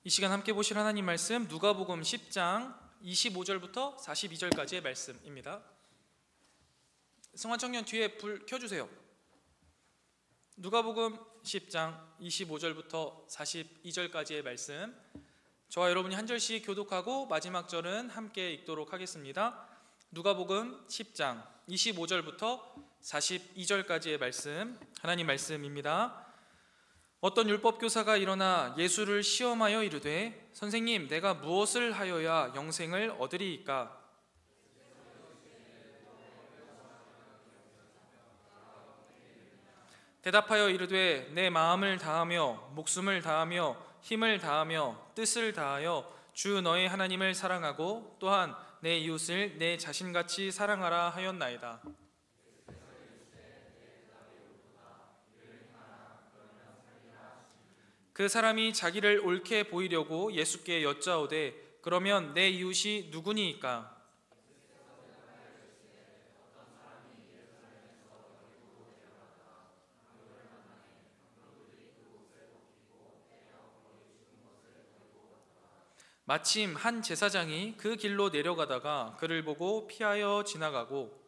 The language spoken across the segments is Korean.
이 시간 함께 보실 하나님 말씀 누가복음 10장 25절부터 42절까지의 말씀입니다. 성환청년 뒤에 불 켜주세요. 누가복음 10장 25절부터 42절까지의 말씀, 저와 여러분이 한 절씩 교독하고 마지막 절은 함께 읽도록 하겠습니다. 누가복음 10장 25절부터 42절까지의 말씀, 하나님 말씀입니다. 어떤 율법교사가 일어나 예수를 시험하여 이르되, 선생님, 내가 무엇을 하여야 영생을 얻으리이까? 대답하여 이르되, 내 마음을 다하며 목숨을 다하며 힘을 다하며 뜻을 다하여 주 너의 하나님을 사랑하고 또한 내 이웃을 내 자신같이 사랑하라 하였나이다. 그 사람이 자기를 옳게 보이려고 예수께 여짜오되, 그러면 내 이웃이 누구니이까? 마침 한 제사장이 그 길로 내려가다가 그를 보고 피하여 지나가고,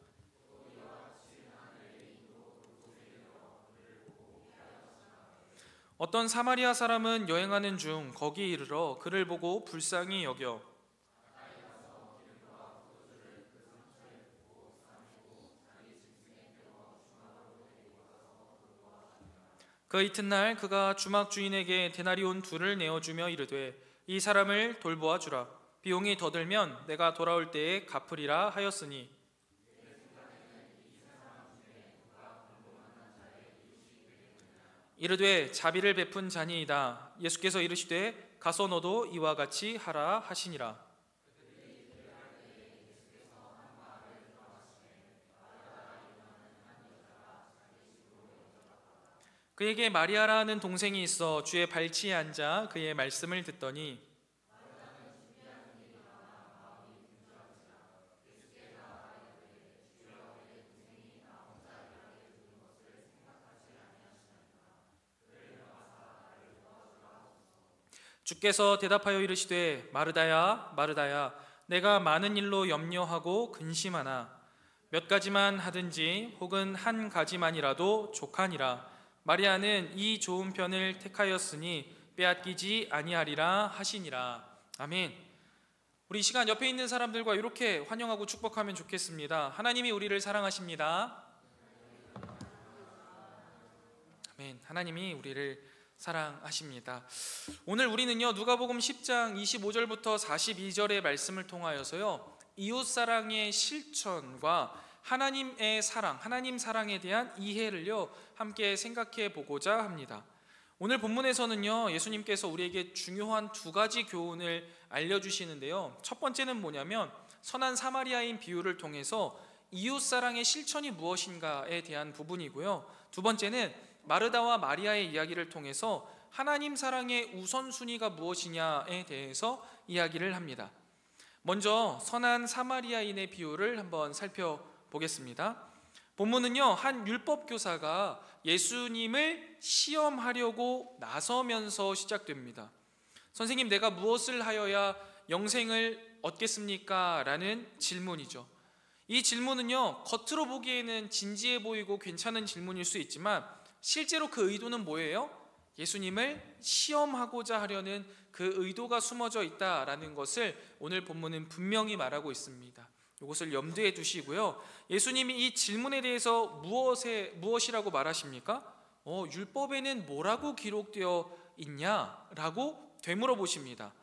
어떤 사마리아 사람은 여행하는 중 거기 이르러 그를 보고 불쌍히 여겨 그 이튿날 그가 주막 주인에게 데나리온 2를 내어주며 이르되, 이 사람을 돌보아 주라. 비용이 더 들면 내가 돌아올 때에 갚으리라 하였으니, 이르되 자비를 베푼 자니이다. 예수께서 이르시되, 가서 너도 이와 같이 하라 하시니라. 그에게 마리아라 하는 동생이 있어 주의 발치에 앉아 그의 말씀을 듣더니, 주께서 대답하여 이르시되, 마르다야 마르다야, 내가 많은 일로 염려하고 근심하나 몇 가지만 하든지 혹은 한 가지만이라도 족하니라. 마리아는 이 좋은 편을 택하였으니 빼앗기지 아니하리라 하시니라. 아멘. 우리 이 시간 옆에 있는 사람들과 이렇게 환영하고 축복하면 좋겠습니다. 하나님이 우리를 사랑하십니다. 아멘. 하나님이 우리를 사랑하십니다. 오늘 우리는요, 누가복음 10장 25절부터 42절의 말씀을 통하여서요, 이웃사랑의 실천과 하나님의 사랑, 하나님 사랑에 대한 이해를요 함께 생각해 보고자 합니다. 오늘 본문에서는요, 예수님께서 우리에게 중요한 2가지 교훈을 알려주시는데요, 첫 번째는 뭐냐면 선한 사마리아인 비유를 통해서 이웃사랑의 실천이 무엇인가에 대한 부분이고요, 두 번째는 마르다와 마리아의 이야기를 통해서 하나님 사랑의 우선순위가 무엇이냐에 대해서 이야기를 합니다. 먼저 선한 사마리아인의 비유를 한번 살펴보겠습니다. 본문은요, 한 율법교사가 예수님을 시험하려고 나서면서 시작됩니다. 선생님, 내가 무엇을 하여야 영생을 얻겠습니까? 라는 질문이죠. 이 질문은요, 겉으로 보기에는 진지해 보이고 괜찮은 질문일 수 있지만 실제로 그 의도는 뭐예요? 예수님을 시험하고자 하려는 그 의도가 숨어져 있다라는 것을 오늘 본문은 분명히 말하고 있습니다. 이것을 염두에 두시고요, 예수님이 이 질문에 대해서 무엇이라고 말하십니까? 율법에는 뭐라고 기록되어 있냐라고 되물어보십니다.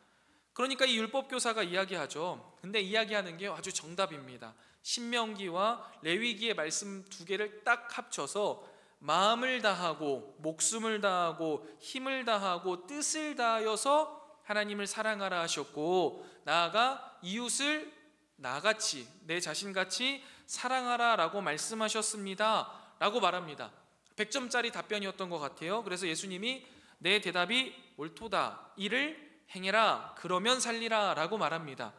그러니까 이 율법교사가 이야기하죠. 근데 이야기하는 게 아주 정답입니다. 신명기와 레위기의 말씀 2개를 딱 합쳐서 마음을 다하고 목숨을 다하고 힘을 다하고 뜻을 다하여서 하나님을 사랑하라 하셨고, 나아가 이웃을 나같이, 내 자신같이 사랑하라 라고 말씀하셨습니다 라고 말합니다. 100점짜리 답변이었던 것 같아요. 그래서 예수님이 내 대답이 옳도다, 이를 행해라, 그러면 살리라 라고 말합니다.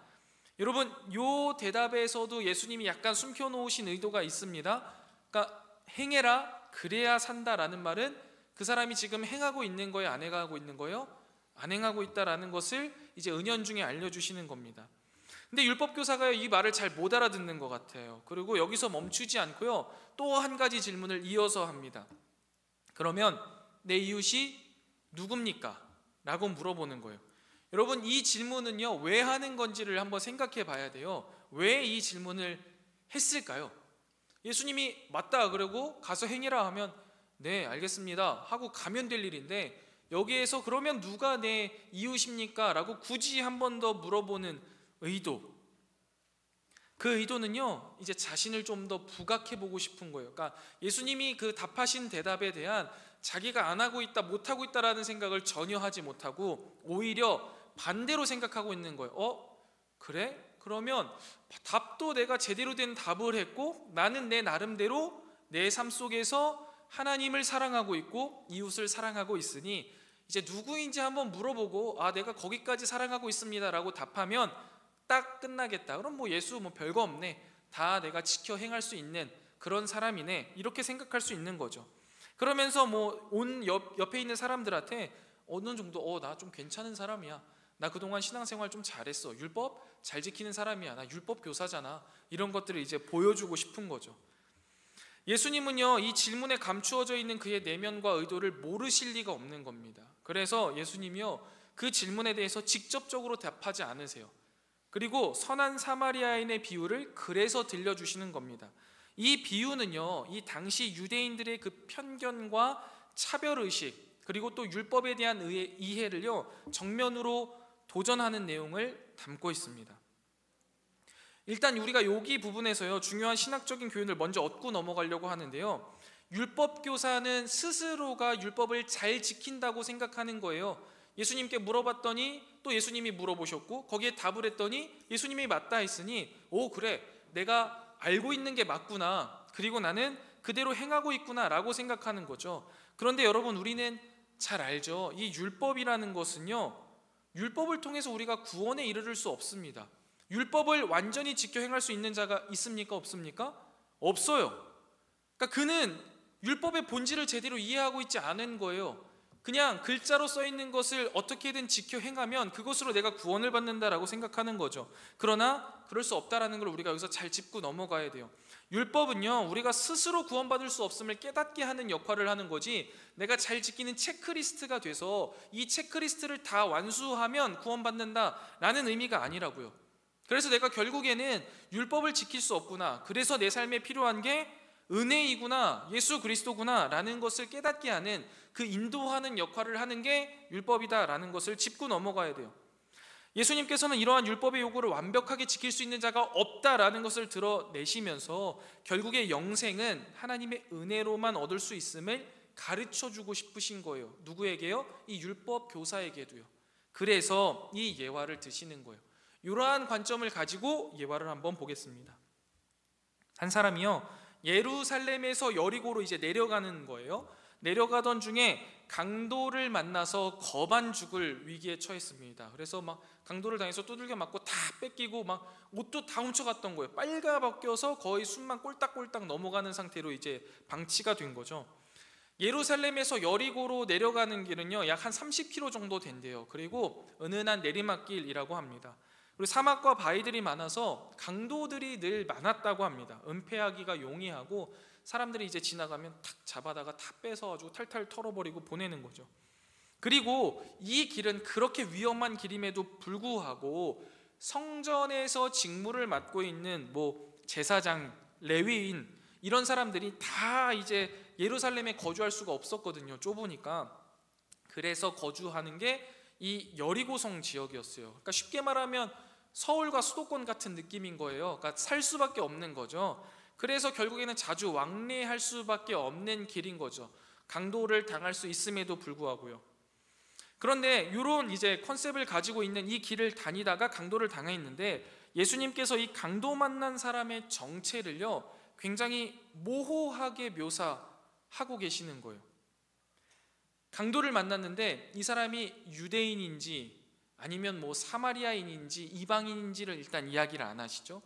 여러분, 이 대답에서도 예수님이 약간 숨겨놓으신 의도가 있습니다. 그러니까 행해라, 그래야 산다라는 말은 그 사람이 지금 행하고 있는 거예요? 안 행하고 있는 거예요? 안 행하고 있다라는 것을 이제 은연중에 알려주시는 겁니다. 근데 율법교사가 이 말을 잘 못 알아듣는 것 같아요. 그리고 여기서 멈추지 않고요, 또 한 가지 질문을 이어서 합니다. 그러면 내 이웃이 누굽니까? 라고 물어보는 거예요. 여러분, 이 질문은요, 왜 하는 건지를 한번 생각해 봐야 돼요. 왜 이 질문을 했을까요? 예수님이 맞다 그러고 가서 행해라 하면 네 알겠습니다 하고 가면 될 일인데, 여기에서 그러면 누가 내 이웃입니까? 라고 굳이 한 번 더 물어보는 의도, 그 의도는요, 이제 자신을 좀 더 부각해 보고 싶은 거예요. 그러니까 예수님이 그 답하신 대답에 대한 자기가 안 하고 있다, 못 하고 있다라는 생각을 전혀 하지 못하고 오히려 반대로 생각하고 있는 거예요. 그래? 그러면 답도 내가 제대로 된 답을 했고, 나는 내 나름대로 내 삶 속에서 하나님을 사랑하고 있고 이웃을 사랑하고 있으니 이제 누구인지 한번 물어보고 내가 거기까지 사랑하고 있습니다 라고 답하면 딱 끝나겠다. 그럼 예수 별거 없네, 다 내가 지켜 행할 수 있는 그런 사람이네, 이렇게 생각할 수 있는 거죠. 그러면서 온 옆에 있는 사람들한테 어느 정도 나 좀 괜찮은 사람이야, 나 그동안 신앙생활 좀 잘했어, 율법 잘 지키는 사람이야, 나 율법 교사잖아, 이런 것들을 이제 보여주고 싶은 거죠. 예수님은요, 이 질문에 감추어져 있는 그의 내면과 의도를 모르실 리가 없는 겁니다. 그래서 예수님이요, 그 질문에 대해서 직접적으로 답하지 않으세요. 그리고 선한 사마리아인의 비유를 그래서 들려주시는 겁니다. 이 비유는요, 이 당시 유대인들의 그 편견과 차별의식, 그리고 또 율법에 대한 이해를요, 정면으로 도전하는 내용을 담고 있습니다. 일단 우리가 여기 부분에서요, 중요한 신학적인 교훈을 먼저 얻고 넘어가려고 하는데요, 율법교사는 스스로가 율법을 잘 지킨다고 생각하는 거예요. 예수님께 물어봤더니 또 예수님이 물어보셨고 거기에 답을 했더니 예수님이 맞다 했으니 그래, 내가 알고 있는 게 맞구나, 그리고 나는 그대로 행하고 있구나 라고 생각하는 거죠. 그런데 여러분, 우리는 잘 알죠. 이 율법이라는 것은요, 율법을 통해서 우리가 구원에 이르를 수 없습니다. 율법을 완전히 지켜 행할 수 있는 자가 있습니까? 없습니까? 없어요. 그러니까 그는 율법의 본질을 제대로 이해하고 있지 않은 거예요. 그냥 글자로 써 있는 것을 어떻게든 지켜 행하면 그것으로 내가 구원을 받는다라고 생각하는 거죠. 그러나 그럴 수 없다라는 걸 우리가 여기서 잘 짚고 넘어가야 돼요. 율법은요, 우리가 스스로 구원받을 수 없음을 깨닫게 하는 역할을 하는 거지, 내가 잘 지키는 체크리스트가 돼서 이 체크리스트를 다 완수하면 구원받는다라는 의미가 아니라고요. 그래서 내가 결국에는 율법을 지킬 수 없구나, 그래서 내 삶에 필요한 게 은혜이구나, 예수 그리스도구나 라는 것을 깨닫게 하는 그 인도하는 역할을 하는 게 율법이다 라는 것을 짚고 넘어가야 돼요. 예수님께서는 이러한 율법의 요구를 완벽하게 지킬 수 있는 자가 없다라는 것을 드러내시면서 결국에 영생은 하나님의 은혜로만 얻을 수 있음을 가르쳐주고 싶으신 거예요. 누구에게요? 이 율법 교사에게도요. 그래서 이 예화를 드시는 거예요. 이러한 관점을 가지고 예화를 한번 보겠습니다. 한 사람이요, 예루살렘에서 여리고로 이제 내려가는 거예요. 내려가던 중에 강도를 만나서 거반 죽을 위기에 처했습니다. 그래서 막 강도를 당해서 두들겨 맞고 다 뺏기고 막 옷도 다 훔쳐갔던 거예요. 빨가벗겨서 거의 숨만 꼴딱꼴딱 넘어가는 상태로 이제 방치가 된 거죠. 예루살렘에서 여리고로 내려가는 길은요, 약 한 30km 정도 된대요. 그리고 은은한 내리막길이라고 합니다. 그리고 사막과 바위들이 많아서 강도들이 늘 많았다고 합니다. 은폐하기가 용이하고 사람들이 이제 지나가면 탁 잡아다가 다 뺏어가지고 탈탈 털어버리고 보내는 거죠. 그리고 이 길은 그렇게 위험한 길임에도 불구하고 성전에서 직무를 맡고 있는 제사장, 레위인 이런 사람들이 다 이제 예루살렘에 거주할 수가 없었거든요. 좁으니까. 그래서 거주하는 게 이 여리고성 지역이었어요. 그러니까 쉽게 말하면 서울과 수도권 같은 느낌인 거예요. 그러니까 살 수밖에 없는 거죠. 그래서 결국에는 자주 왕래할 수밖에 없는 길인 거죠. 강도를 당할 수 있음에도 불구하고요. 그런데 이런 이제 컨셉을 가지고 있는 이 길을 다니다가 강도를 당했는데, 예수님께서 이 강도 만난 사람의 정체를요, 굉장히 모호하게 묘사하고 계시는 거예요. 강도를 만났는데 이 사람이 유대인인지 아니면 사마리아인인지 이방인인지를 일단 이야기를 안 하시죠.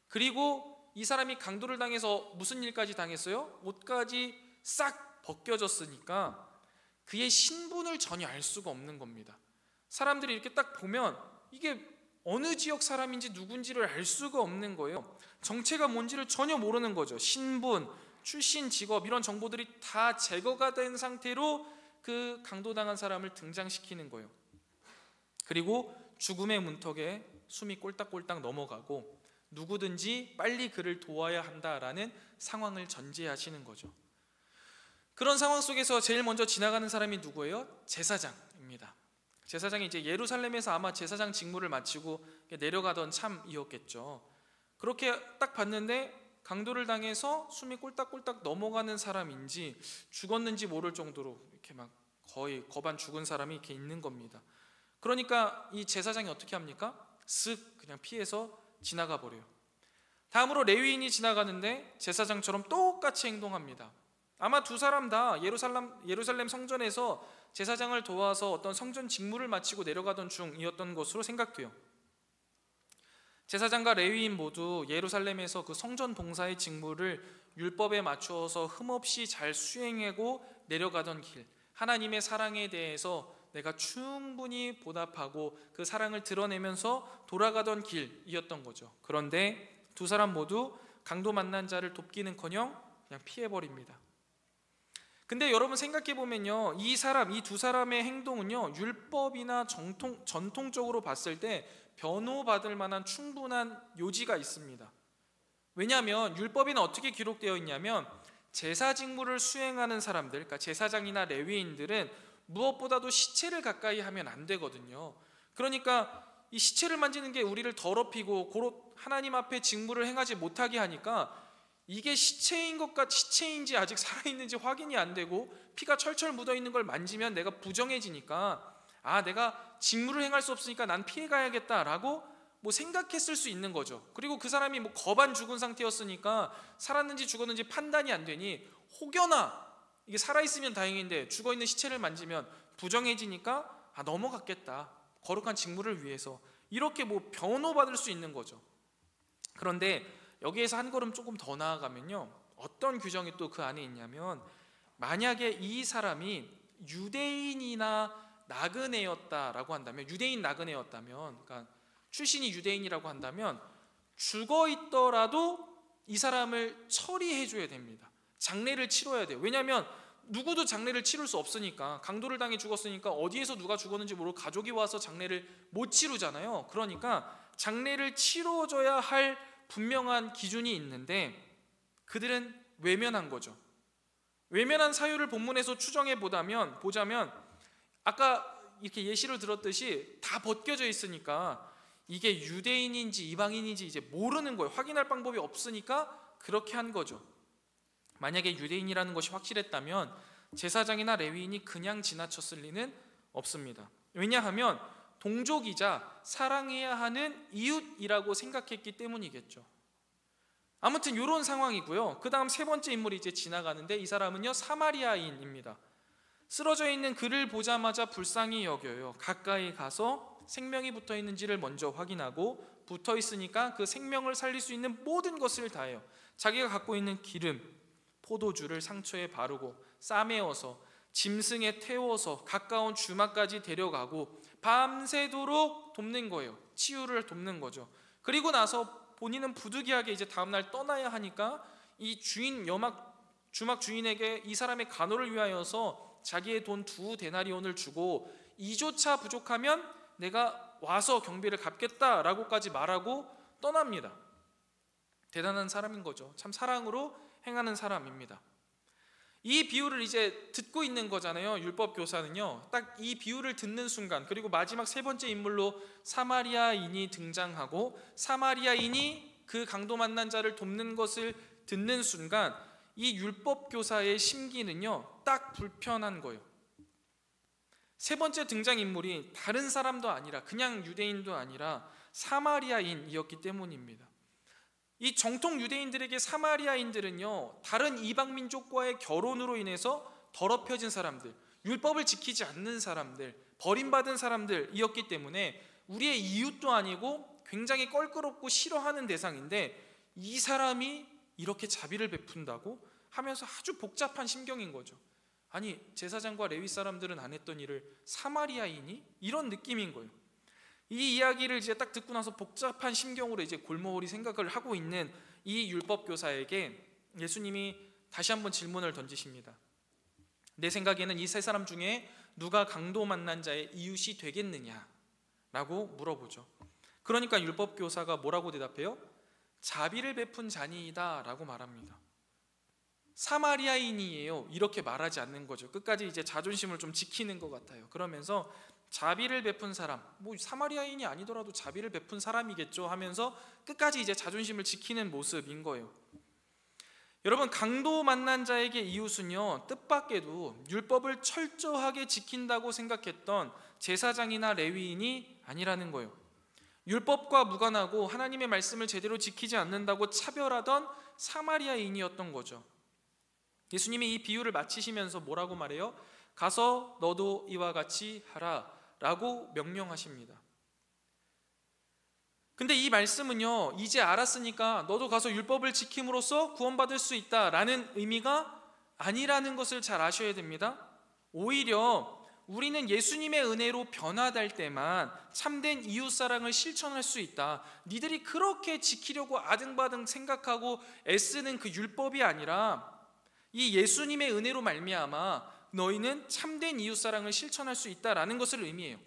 그리고 이 사람이 강도를 당해서 무슨 일까지 당했어요? 옷까지 싹 벗겨졌으니까 그의 신분을 전혀 알 수가 없는 겁니다. 사람들이 이렇게 딱 보면 이게 어느 지역 사람인지 누군지를 알 수가 없는 거예요. 정체가 뭔지를 전혀 모르는 거죠. 신분, 출신, 직업 이런 정보들이 다 제거가 된 상태로 그 강도당한 사람을 등장시키는 거예요. 그리고 죽음의 문턱에 숨이 꼴딱꼴딱 넘어가고 누구든지 빨리 그를 도와야 한다라는 상황을 전제하시는 거죠. 그런 상황 속에서 제일 먼저 지나가는 사람이 누구예요? 제사장입니다. 제사장이 이제 예루살렘에서 아마 제사장 직무를 마치고 내려가던 참이었겠죠. 그렇게 딱 봤는데 강도를 당해서 숨이 꼴딱꼴딱 넘어가는 사람인지 죽었는지 모를 정도로 이렇게 막 거의 거반 죽은 사람이 이렇게 있는 겁니다. 그러니까 이 제사장이 어떻게 합니까? 쓱 그냥 피해서 지나가 버려요. 다음으로 레위인이 지나가는데 제사장처럼 똑같이 행동합니다. 아마 두 사람 다 예루살렘 성전에서 제사장을 도와서 어떤 성전 직무를 마치고 내려가던 중이었던 것으로 생각돼요. 제사장과 레위인 모두 예루살렘에서 그 성전 봉사의 직무를 율법에 맞추어서 흠없이 잘 수행하고 내려가던 길, 하나님의 사랑에 대해서 내가 충분히 보답하고 그 사랑을 드러내면서 돌아가던 길이었던 거죠. 그런데 두 사람 모두 강도 만난 자를 돕기는커녕 그냥 피해버립니다. 근데 여러분 생각해보면요, 이 두 사람의 행동은요, 율법이나 전통적으로 봤을 때 변호받을 만한 충분한 요지가 있습니다. 왜냐하면 율법에는 어떻게 기록되어 있냐면 제사 직무를 수행하는 사람들, 그러니까 제사장이나 레위인들은 무엇보다도 시체를 가까이 하면 안 되거든요. 그러니까 이 시체를 만지는 게 우리를 더럽히고 고로 하나님 앞에 직무를 행하지 못하게 하니까 이게 시체인지 아직 살아있는지 확인이 안 되고 피가 철철 묻어있는 걸 만지면 내가 부정해지니까 내가 직무를 행할 수 없으니까 난 피해가야겠다라고 생각했을 수 있는 거죠. 그리고 그 사람이 거반 죽은 상태였으니까 살았는지 죽었는지 판단이 안 되니 혹여나 이게 살아있으면 다행인데 죽어있는 시체를 만지면 부정해지니까 넘어갔겠다, 거룩한 직무를 위해서, 이렇게 변호받을 수 있는 거죠. 그런데 여기에서 한 걸음 조금 더 나아가면요, 어떤 규정이 또 그 안에 있냐면 만약에 이 사람이 유대인이나 나그네였다라고 한다면, 유대인 나그네였다면, 그러니까 출신이 유대인이라고 한다면 죽어 있더라도 이 사람을 처리해 줘야 됩니다. 장례를 치러야 돼요. 왜냐하면 누구도 장례를 치를 수 없으니까, 강도를 당해 죽었으니까 어디에서 누가 죽었는지 모르고 가족이 와서 장례를 못 치르잖아요. 그러니까 장례를 치러줘야 할 분명한 기준이 있는데 그들은 외면한 거죠. 외면한 사유를 본문에서 추정해 보자면 아까 이렇게 예시를 들었듯이 다 벗겨져 있으니까 이게 유대인인지 이방인인지 이제 모르는 거예요. 확인할 방법이 없으니까 그렇게 한 거죠. 만약에 유대인이라는 것이 확실했다면 제사장이나 레위인이 그냥 지나쳤을 리는 없습니다. 왜냐하면 동족이자 사랑해야 하는 이웃이라고 생각했기 때문이겠죠. 아무튼 이런 상황이고요. 그 다음 세 번째 인물이 이제 지나가는데 이 사람은요, 사마리아인입니다. 쓰러져 있는 그를 보자마자 불쌍히 여겨요. 가까이 가서 생명이 붙어 있는지를 먼저 확인하고, 붙어 있으니까 그 생명을 살릴 수 있는 모든 것을 다해요. 자기가 갖고 있는 기름, 포도주를 상처에 바르고 싸매어서 짐승에 태워서 가까운 주막까지 데려가고 밤새도록 돕는 거예요. 치유를 돕는 거죠. 그리고 나서 본인은 부득이하게 이제 다음날 떠나야 하니까 이 주막 주인에게 이 사람의 간호를 위하여서 자기의 돈 2데나리온을 주고 이조차 부족하면 내가 와서 경비를 갚겠다라고까지 말하고 떠납니다. 대단한 사람인 거죠. 참 사랑으로 행하는 사람입니다. 이 비유를 이제 듣고 있는 거잖아요. 율법 교사는요, 딱 이 비유를 듣는 순간, 그리고 마지막 세 번째 인물로 사마리아인이 등장하고 사마리아인이 그 강도 만난 자를 돕는 것을 듣는 순간 이 율법 교사의 심기는요, 딱 불편한 거예요. 세 번째 등장인물이 다른 사람도 아니라, 그냥 유대인도 아니라 사마리아인이었기 때문입니다. 이 정통 유대인들에게 사마리아인들은요, 다른 이방 민족과의 결혼으로 인해서 더럽혀진 사람들, 율법을 지키지 않는 사람들, 버림받은 사람들이었기 때문에 우리의 이웃도 아니고 굉장히 껄끄럽고 싫어하는 대상인데, 이 사람이 이렇게 자비를 베푼다고 하면서 아주 복잡한 심경인 거죠. 아니 제사장과 레위 사람들은 안 했던 일을 사마리아인이? 이런 느낌인 거예요. 이 이야기를 이제 딱 듣고 나서 복잡한 심경으로 이제 골머리 생각을 하고 있는 이 율법 교사에게 예수님이 다시 한번 질문을 던지십니다. 내 생각에는 이 세 사람 중에 누가 강도 만난 자의 이웃이 되겠느냐? 라고 물어보죠. 그러니까 율법 교사가 뭐라고 대답해요? 자비를 베푼 자니이다 라고 말합니다. 사마리아인이에요 이렇게 말하지 않는 거죠. 끝까지 이제 자존심을 좀 지키는 것 같아요. 그러면서 자비를 베푼 사람, 뭐 사마리아인이 아니더라도 자비를 베푼 사람이겠죠 하면서 끝까지 이제 자존심을 지키는 모습인 거예요. 여러분, 강도 만난 자에게 이웃은요, 뜻밖에도 율법을 철저하게 지킨다고 생각했던 제사장이나 레위인이 아니라는 거예요. 율법과 무관하고 하나님의 말씀을 제대로 지키지 않는다고 차별하던 사마리아인이었던 거죠. 예수님이 이 비유를 마치시면서 뭐라고 말해요? 가서 너도 이와 같이 하라 라고 명령하십니다. 근데 이 말씀은요, 이제 알았으니까 너도 가서 율법을 지킴으로써 구원받을 수 있다라는 의미가 아니라는 것을 잘 아셔야 됩니다. 오히려 우리는 예수님의 은혜로 변화될 때만 참된 이웃사랑을 실천할 수 있다. 니들이 그렇게 지키려고 아등바등 생각하고 애쓰는 그 율법이 아니라 이 예수님의 은혜로 말미암아 너희는 참된 이웃사랑을 실천할 수 있다라는 것을 의미해요.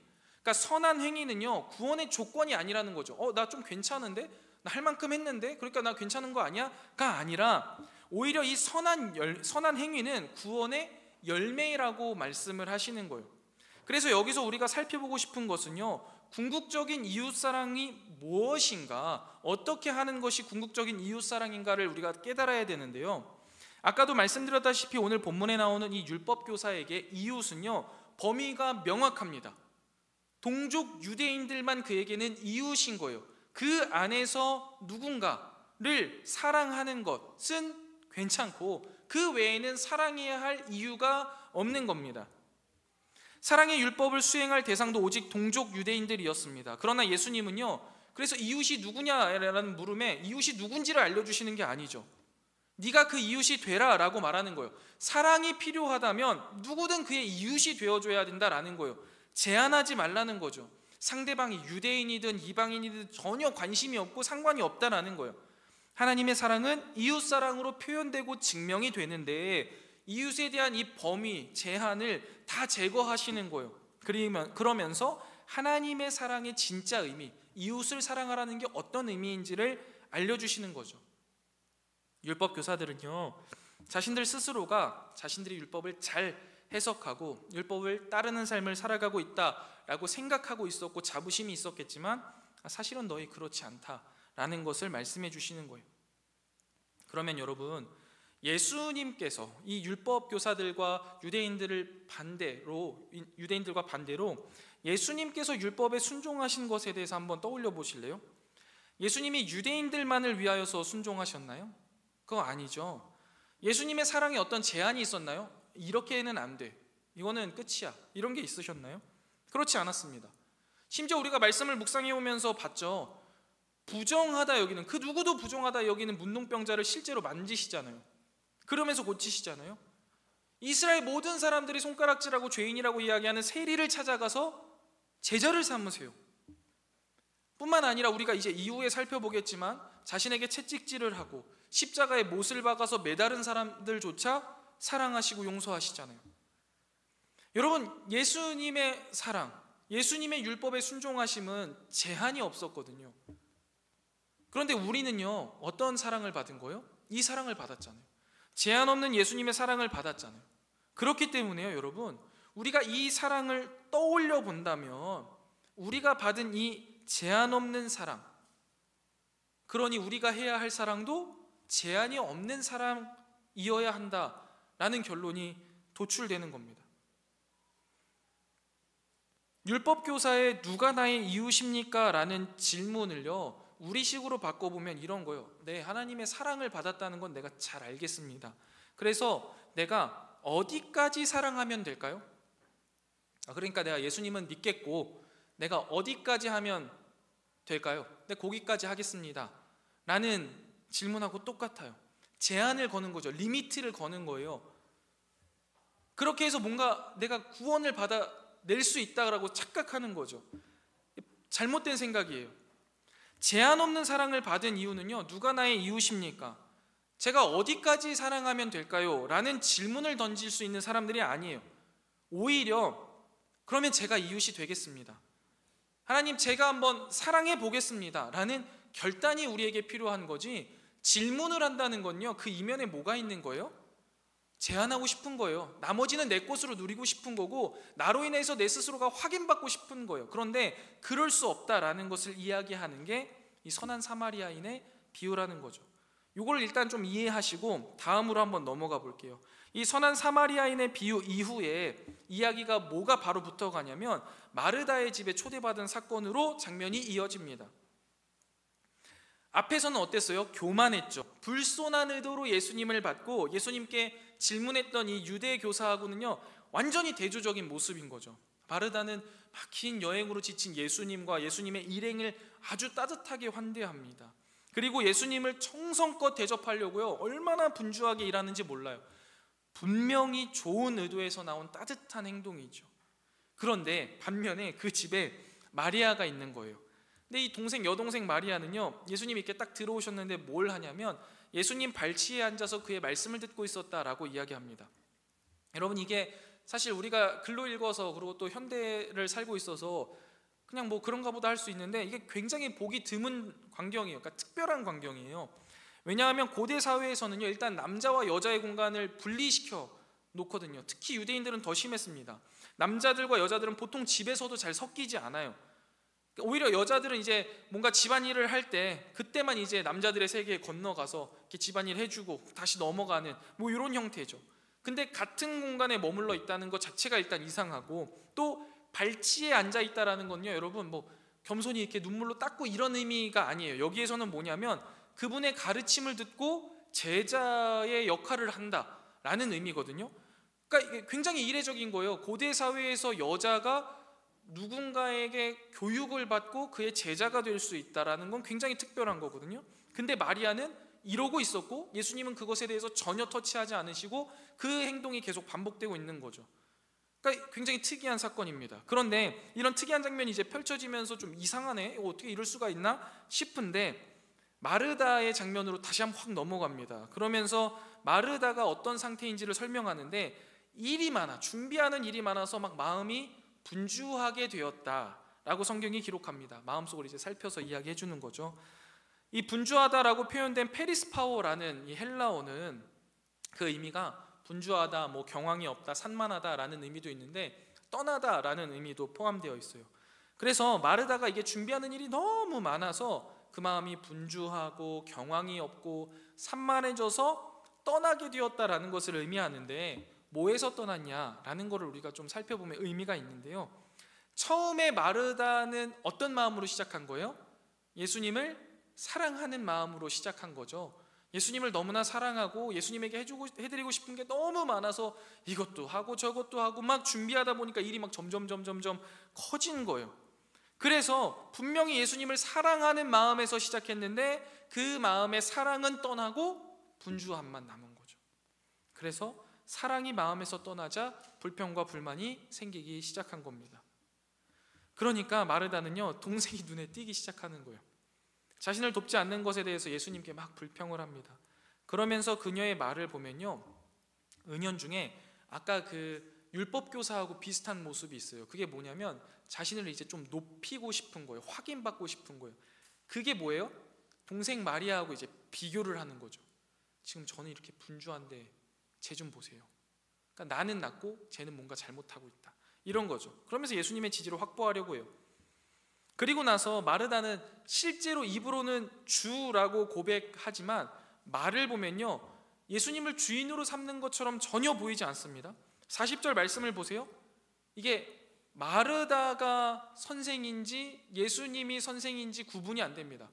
그러니까 선한 행위는요, 구원의 조건이 아니라는 거죠. 나 좀 괜찮은데? 나 할 만큼 했는데? 그러니까 나 괜찮은 거 아니야? 가 아니라 오히려 이 선한 행위는 구원의 열매라고 말씀을 하시는 거예요. 그래서 여기서 우리가 살펴보고 싶은 것은요, 궁극적인 이웃사랑이 무엇인가, 어떻게 하는 것이 궁극적인 이웃사랑인가를 우리가 깨달아야 되는데요, 아까도 말씀드렸다시피 오늘 본문에 나오는 이 율법교사에게 이웃은요, 범위가 명확합니다. 동족 유대인들만 그에게는 이웃인 거예요. 그 안에서 누군가를 사랑하는 것은 괜찮고 그 외에는 사랑해야 할 이유가 없는 겁니다. 사랑의 율법을 수행할 대상도 오직 동족 유대인들이었습니다. 그러나 예수님은요, 그래서 이웃이 누구냐라는 물음에 이웃이 누군지를 알려주시는 게 아니죠. 네가 그 이웃이 되라 라고 말하는 거예요. 사랑이 필요하다면 누구든 그의 이웃이 되어줘야 된다라는 거예요. 제한하지 말라는 거죠. 상대방이 유대인이든 이방인이든 전혀 관심이 없고 상관이 없다라는 거예요. 하나님의 사랑은 이웃사랑으로 표현되고 증명이 되는데 이웃에 대한 이 범위, 제한을 다 제거하시는 거예요. 그러면서 하나님의 사랑의 진짜 의미, 이웃을 사랑하라는 게 어떤 의미인지를 알려주시는 거죠. 율법 교사들은요, 자신들 스스로가 자신들이 율법을 잘 해석하고 율법을 따르는 삶을 살아가고 있다라고 생각하고 있었고 자부심이 있었겠지만 사실은 너희 그렇지 않다라는 것을 말씀해 주시는 거예요. 그러면 여러분, 예수님께서 이 율법 교사들과 유대인들과 반대로 예수님께서 율법에 순종하신 것에 대해서 한번 떠올려 보실래요? 예수님이 유대인들만을 위하여서 순종하셨나요? 그거 아니죠. 예수님의 사랑에 어떤 제한이 있었나요? 이렇게는 안 돼, 이거는 끝이야, 이런 게 있으셨나요? 그렇지 않았습니다. 심지어 우리가 말씀을 묵상해 오면서 봤죠. 부정하다 여기는, 그 누구도 부정하다 여기는 문둥병자를 실제로 만지시잖아요. 그러면서 고치시잖아요. 이스라엘 모든 사람들이 손가락질하고 죄인이라고 이야기하는 세리를 찾아가서 제자를 삼으세요. 뿐만 아니라 우리가 이제 이후에 살펴보겠지만 자신에게 채찍질을 하고 십자가에 못을 박아서 매다른 사람들조차 사랑하시고 용서하시잖아요. 여러분, 예수님의 사랑, 예수님의 율법에 순종하심은 제한이 없었거든요. 그런데 우리는요, 어떤 사랑을 받은 거예요? 이 사랑을 받았잖아요. 제한 없는 예수님의 사랑을 받았잖아요. 그렇기 때문에요, 여러분, 우리가 이 사랑을 떠올려 본다면 우리가 받은 이 제한 없는 사랑, 그러니 우리가 해야 할 사랑도 제한이 없는 사랑이어야 한다라는 결론이 도출되는 겁니다. 율법교사의 누가 나의 이웃입니까? 라는 질문을요, 우리식으로 바꿔보면 이런 거예요. 네, 하나님의 사랑을 받았다는 건 내가 잘 알겠습니다. 그래서 내가 어디까지 사랑하면 될까요? 그러니까 내가 예수님은 믿겠고 내가 어디까지 하면 될까요? 네, 거기까지 하겠습니다 라는 질문하고 똑같아요. 제한을 거는 거죠. 리미트를 거는 거예요. 그렇게 해서 뭔가 내가 구원을 받아낼 수 있다라고 착각하는 거죠. 잘못된 생각이에요. 제한 없는 사랑을 받은 이유는요, 누가 나의 이웃입니까? 제가 어디까지 사랑하면 될까요? 라는 질문을 던질 수 있는 사람들이 아니에요. 오히려 그러면 제가 이웃이 되겠습니다. 하나님, 제가 한번 사랑해 보겠습니다 라는 결단이 우리에게 필요한 거지, 질문을 한다는 건요, 그 이면에 뭐가 있는 거예요? 제한하고 싶은 거예요. 나머지는 내 것으로 누리고 싶은 거고, 나로 인해서 내 스스로가 확인받고 싶은 거예요. 그런데 그럴 수 없다라는 것을 이야기하는 게 이 선한 사마리아인의 비유라는 거죠. 이걸 일단 좀 이해하시고 다음으로 한번 넘어가 볼게요. 이 선한 사마리아인의 비유 이후에 이야기가 뭐가 바로 붙어가냐면 마르다의 집에 초대받은 사건으로 장면이 이어집니다. 앞에서는 어땠어요? 교만했죠. 불손한 의도로 예수님을 받고 예수님께 질문했던 이 유대 교사하고는요, 완전히 대조적인 모습인 거죠. 마르다는 막 긴 여행으로 지친 예수님과 예수님의 일행을 아주 따뜻하게 환대합니다. 그리고 예수님을 정성껏 대접하려고요, 얼마나 분주하게 일하는지 몰라요. 분명히 좋은 의도에서 나온 따뜻한 행동이죠. 그런데 반면에 그 집에 마리아가 있는 거예요. 근데 이 여동생 마리아는요, 예수님이 이렇게 딱 들어오셨는데 뭘 하냐면 예수님 발치에 앉아서 그의 말씀을 듣고 있었다라고 이야기합니다. 여러분, 이게 사실 우리가 글로 읽어서, 그리고 또 현대를 살고 있어서 그냥 뭐 그런가 보다 할 수 있는데, 이게 굉장히 보기 드문 광경이에요. 그러니까 특별한 광경이에요. 왜냐하면 고대 사회에서는요, 일단 남자와 여자의 공간을 분리시켜 놓거든요. 특히 유대인들은 더 심했습니다. 남자들과 여자들은 보통 집에서도 잘 섞이지 않아요. 오히려 여자들은 이제 뭔가 집안일을 할 때 그때만 이제 남자들의 세계에 건너가서 이렇게 집안일 해주고 다시 넘어가는 뭐 이런 형태죠. 근데 같은 공간에 머물러 있다는 것 자체가 일단 이상하고, 또 발치에 앉아 있다라는 건요, 여러분 뭐 겸손히 이렇게 눈물로 닦고 이런 의미가 아니에요. 여기에서는 뭐냐면 그분의 가르침을 듣고 제자의 역할을 한다라는 의미거든요. 그러니까 이게 굉장히 이례적인 거예요. 고대 사회에서 여자가 누군가에게 교육을 받고 그의 제자가 될 수 있다라는 건 굉장히 특별한 거거든요. 근데 마리아는 이러고 있었고 예수님은 그것에 대해서 전혀 터치하지 않으시고 그 행동이 계속 반복되고 있는 거죠. 그러니까 굉장히 특이한 사건입니다. 그런데 이런 특이한 장면이 이제 펼쳐지면서 좀 이상하네, 어떻게 이럴 수가 있나 싶은데, 마르다의 장면으로 다시 한번 확 넘어갑니다. 그러면서 마르다가 어떤 상태인지를 설명하는데, 일이 많아, 준비하는 일이 많아서 막 마음이 분주하게 되었다라고 성경이 기록합니다. 마음속으로 이제 살펴서 이야기해 주는 거죠. 이 분주하다라고 표현된 페리스파오라는 이 헬라어는 그 의미가 분주하다, 뭐 경황이 없다, 산만하다라는 의미도 있는데 떠나다라는 의미도 포함되어 있어요. 그래서 마르다가 이게 준비하는 일이 너무 많아서 그 마음이 분주하고 경황이 없고 산만해져서 떠나게 되었다라는 것을 의미하는데, 뭐에서 떠났냐라는 것을 우리가 좀 살펴보면 의미가 있는데요. 처음에 마르다는 어떤 마음으로 시작한 거예요? 예수님을 사랑하는 마음으로 시작한 거죠. 예수님을 너무나 사랑하고 예수님에게 해드리고 싶은 게 너무 많아서 이것도 하고 저것도 하고 막 준비하다 보니까 일이 막 점점 커진 거예요. 그래서 분명히 예수님을 사랑하는 마음에서 시작했는데 그 마음의 사랑은 떠나고 분주함만 남은 거죠. 그래서 사랑이 마음에서 떠나자 불평과 불만이 생기기 시작한 겁니다. 그러니까 마르다는요, 동생이 눈에 띄기 시작하는 거예요. 자신을 돕지 않는 것에 대해서 예수님께 막 불평을 합니다. 그러면서 그녀의 말을 보면요, 은연중에 아까 그 율법교사하고 비슷한 모습이 있어요. 그게 뭐냐면 자신을 이제 좀 높이고 싶은 거예요. 확인받고 싶은 거예요. 그게 뭐예요? 동생 마리아하고 이제 비교를 하는 거죠. 지금 저는 이렇게 분주한데 쟤 좀 보세요. 그러니까 나는 낫고 쟤는 뭔가 잘못하고 있다, 이런 거죠. 그러면서 예수님의 지지를 확보하려고 해요. 그리고 나서 마르다는 실제로 입으로는 주라고 고백하지만 말을 보면요, 예수님을 주인으로 삼는 것처럼 전혀 보이지 않습니다. 40절 말씀을 보세요. 이게 마르다가 선생인지 예수님이 선생인지 구분이 안 됩니다.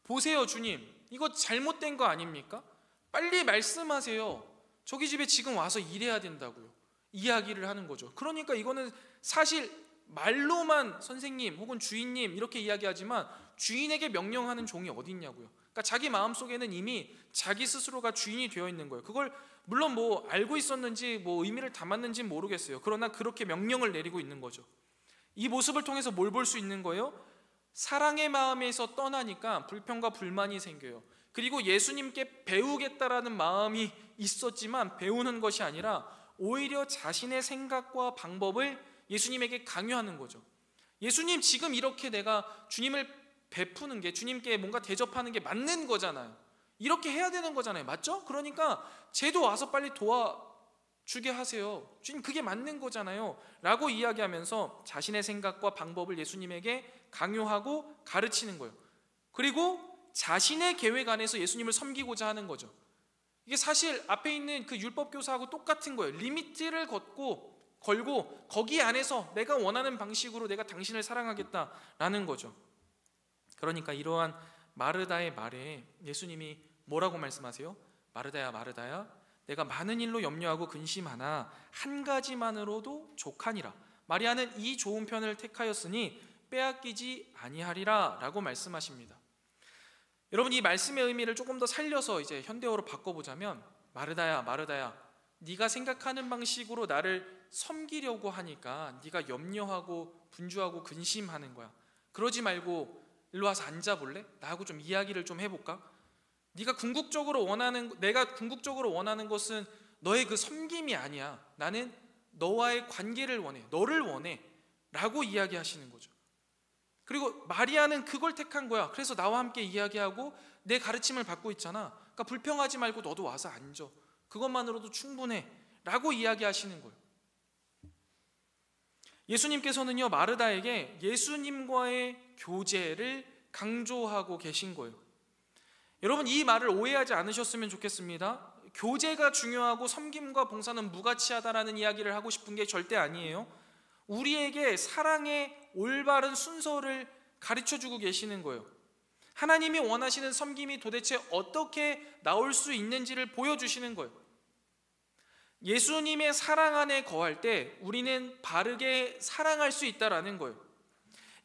보세요, 주님, 이거 잘못된 거 아닙니까? 빨리 말씀하세요. 저기 집에 지금 와서 일해야 된다고요. 이야기를 하는 거죠. 그러니까 이거는 사실 말로만 선생님 혹은 주인님 이렇게 이야기하지만 주인에게 명령하는 종이 어디 있냐고요. 그러니까 자기 마음속에는 이미 자기 스스로가 주인이 되어 있는 거예요. 그걸 물론 뭐 알고 있었는지 뭐 의미를 담았는지 모르겠어요. 그러나 그렇게 명령을 내리고 있는 거죠. 이 모습을 통해서 뭘 볼 수 있는 거예요? 사랑의 마음에서 떠나니까 불평과 불만이 생겨요. 그리고 예수님께 배우겠다라는 마음이 있었지만 배우는 것이 아니라 오히려 자신의 생각과 방법을 예수님에게 강요하는 거죠. 예수님, 지금 이렇게 내가 주님을 베푸는 게, 주님께 뭔가 대접하는 게 맞는 거잖아요. 이렇게 해야 되는 거잖아요. 맞죠? 그러니까 쟤도 와서 빨리 도와주게 하세요. 주님, 그게 맞는 거잖아요 라고 이야기하면서 자신의 생각과 방법을 예수님에게 강요하고 가르치는 거예요. 그리고 자신의 계획 안에서 예수님을 섬기고자 하는 거죠. 이게 사실 앞에 있는 그 율법교사하고 똑같은 거예요. 리미트를 걸고 거기 안에서 내가 원하는 방식으로 내가 당신을 사랑하겠다라는 거죠. 그러니까 이러한 마르다의 말에 예수님이 뭐라고 말씀하세요? 마르다야, 마르다야, 내가 많은 일로 염려하고 근심하나 한 가지만으로도 족하니라. 마리아는 이 좋은 편을 택하였으니 빼앗기지 아니하리라 라고 말씀하십니다. 여러분, 이 말씀의 의미를 조금 더 살려서 이제 현대어로 바꿔보자면, 마르다야, 마르다야, 네가 생각하는 방식으로 나를 섬기려고 하니까 네가 염려하고 분주하고 근심하는 거야. 그러지 말고 일로 와서 앉아볼래? 나하고 좀 이야기를 좀 해볼까? 내가 궁극적으로 원하는 것은 너의 그 섬김이 아니야. 나는 너와의 관계를 원해, 너를 원해 라고 이야기하시는 거죠. 그리고 마리아는 그걸 택한 거야. 그래서 나와 함께 이야기하고 내 가르침을 받고 있잖아. 그러니까 불평하지 말고 너도 와서 앉아. 그것만으로도 충분해 라고 이야기하시는 거예요. 예수님께서는요, 마르다에게 예수님과의 교제를 강조하고 계신 거예요. 여러분, 이 말을 오해하지 않으셨으면 좋겠습니다. 교제가 중요하고 섬김과 봉사는 무가치하다라는 이야기를 하고 싶은 게 절대 아니에요. 우리에게 사랑의 올바른 순서를 가르쳐주고 계시는 거예요. 하나님이 원하시는 섬김이 도대체 어떻게 나올 수 있는지를 보여주시는 거예요. 예수님의 사랑 안에 거할 때 우리는 바르게 사랑할 수 있다라는 거예요.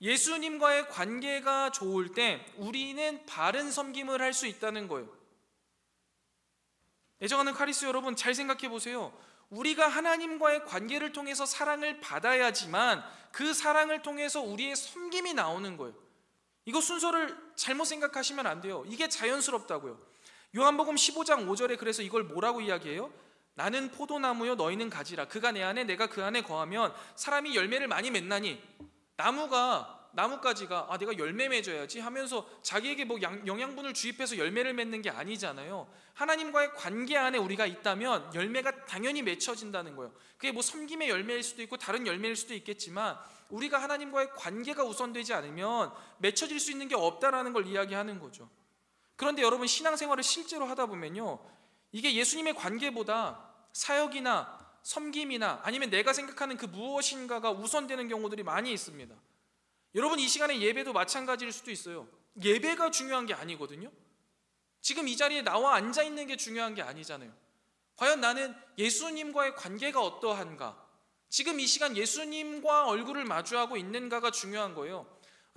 예수님과의 관계가 좋을 때 우리는 바른 섬김을 할 수 있다는 거예요. 애정하는 카리스 여러분, 잘 생각해 보세요. 우리가 하나님과의 관계를 통해서 사랑을 받아야지만 그 사랑을 통해서 우리의 섬김이 나오는 거예요. 이거 순서를 잘못 생각하시면 안 돼요. 이게 자연스럽다고요. 요한복음 15장 5절에 그래서 이걸 뭐라고 이야기해요? 나는 포도나무요 너희는 가지라. 그가 내 안에 내가 그 안에 거하면 사람이 열매를 많이 맺나니. 나뭇가지가 내가 열매 맺어야지 하면서 자기에게 뭐 영양분을 주입해서 열매를 맺는 게 아니잖아요. 하나님과의 관계 안에 우리가 있다면 열매가 당연히 맺혀진다는 거예요. 그게 뭐 섬김의 열매일 수도 있고 다른 열매일 수도 있겠지만 우리가 하나님과의 관계가 우선되지 않으면 맺혀질 수 있는 게 없다라는 걸 이야기하는 거죠. 그런데 여러분, 신앙생활을 실제로 하다 보면요, 이게 예수님의 관계보다 사역이나 섬김이나 아니면 내가 생각하는 그 무엇인가가 우선되는 경우들이 많이 있습니다. 여러분, 이 시간에 예배도 마찬가지일 수도 있어요. 예배가 중요한 게 아니거든요. 지금 이 자리에 나와 앉아있는 게 중요한 게 아니잖아요. 과연 나는 예수님과의 관계가 어떠한가, 지금 이 시간 예수님과 얼굴을 마주하고 있는가가 중요한 거예요.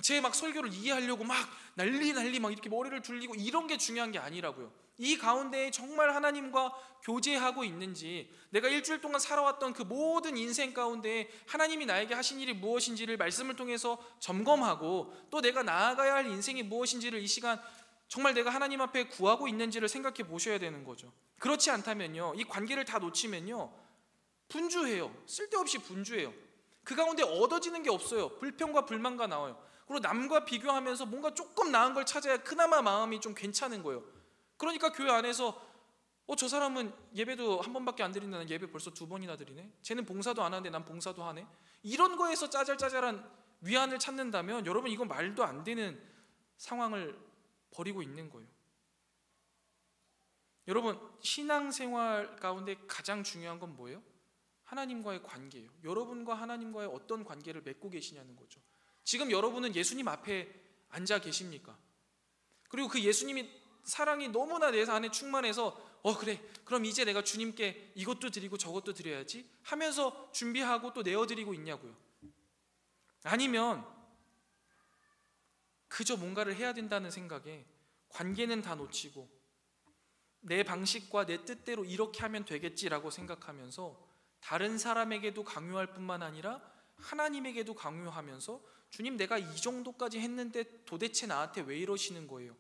제 막 설교를 이해하려고 막 난리 막 이렇게 머리를 둘리고 이런 게 중요한 게 아니라고요. 이 가운데에 정말 하나님과 교제하고 있는지, 내가 일주일 동안 살아왔던 그 모든 인생 가운데 하나님이 나에게 하신 일이 무엇인지를 말씀을 통해서 점검하고 또 내가 나아가야 할 인생이 무엇인지를 이 시간 정말 내가 하나님 앞에 구하고 있는지를 생각해 보셔야 되는 거죠. 그렇지 않다면요, 이 관계를 다 놓치면요 분주해요. 쓸데없이 분주해요. 그 가운데 얻어지는 게 없어요. 불평과 불만과 나와요. 그리고 남과 비교하면서 뭔가 조금 나은 걸 찾아야 그나마 마음이 좀 괜찮은 거예요. 그러니까 교회 안에서 저 사람은 예배도 한 번밖에 안 드린다는 예배 벌써 2번이나 드리네. 쟤는 봉사도 안 하는데 난 봉사도 하네. 이런 거에서 짜잘짜잘한 위안을 찾는다면 여러분, 이건 말도 안 되는 상황을 벌이고 있는 거예요. 여러분, 신앙생활 가운데 가장 중요한 건 뭐예요? 하나님과의 관계예요. 여러분과 하나님과의 어떤 관계를 맺고 계시냐는 거죠. 지금 여러분은 예수님 앞에 앉아 계십니까? 그리고 그 예수님이 사랑이 너무나 내 안에 충만해서 그래, 그럼 이제 내가 주님께 이것도 드리고 저것도 드려야지 하면서 준비하고 또 내어드리고 있냐고요. 아니면 그저 뭔가를 해야 된다는 생각에 관계는 다 놓치고 내 방식과 내 뜻대로 이렇게 하면 되겠지라고 생각하면서 다른 사람에게도 강요할 뿐만 아니라 하나님에게도 강요하면서 주님, 내가 이 정도까지 했는데 도대체 나한테 왜 이러시는 거예요?